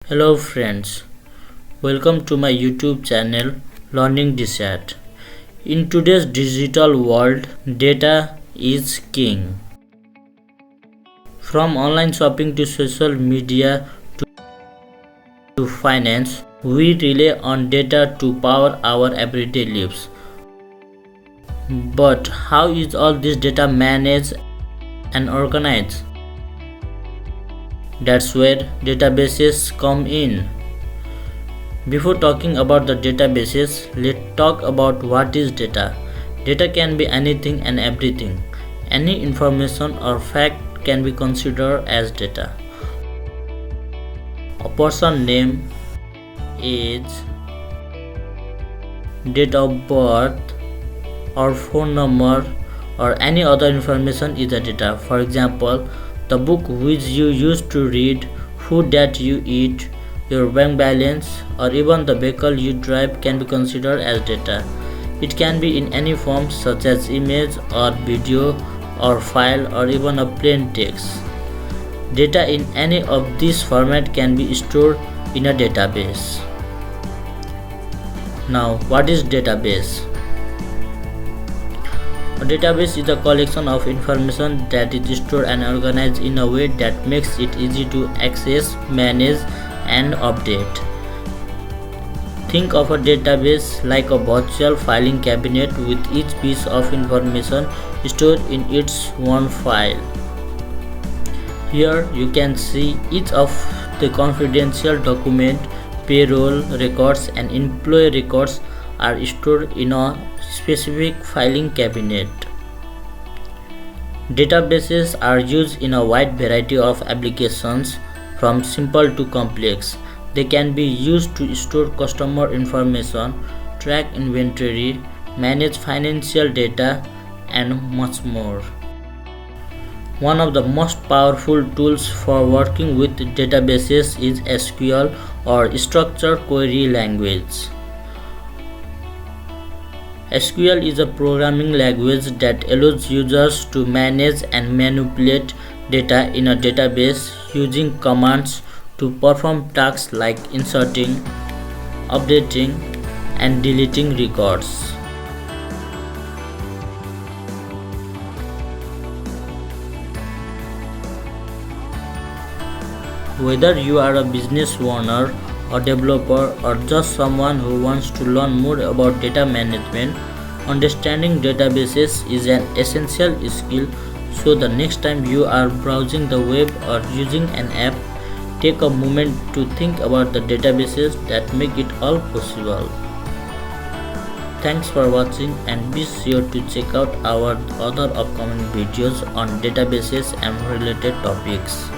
Hello friends, welcome to my YouTube channel Learning DSAT. In today's digital world, data is king. From online shopping to social media to finance, we rely on data to power our everyday lives. But how is all this data managed and organized? That's where databases come in. Before talking about the databases, let's talk about what is data. Data can be anything and everything. Any information or fact can be considered as data. A person name, age, date of birth, or phone number, or any other information is a data. For example, the book which you used to read, food that you eat, your bank balance, or even the vehicle you drive can be considered as data. It can be in any form such as image or video or file or even a plain text. Data in any of these formats can be stored in a database. Now, what is database? A database is a collection of information that is stored and organized in a way that makes it easy to access, manage, and update. Think of a database like a virtual filing cabinet with each piece of information stored in its one file. Here you can see each of the confidential document, payroll records, and employee records are stored in a specific filing cabinet. Databases are used in a wide variety of applications, from simple to complex. They can be used to store customer information, track inventory, manage financial data, and much more. One of the most powerful tools for working with databases is SQL, or Structured Query Language. SQL is a programming language that allows users to manage and manipulate data in a database using commands to perform tasks like inserting, updating, and deleting records. Whether you are a business owner, a developer, or just someone who wants to learn more about data management, understanding databases is an essential skill. So the next time you are browsing the web or using an app, take a moment to think about the databases that make it all possible. Thanks for watching, and be sure to check out our other upcoming videos on databases and related topics.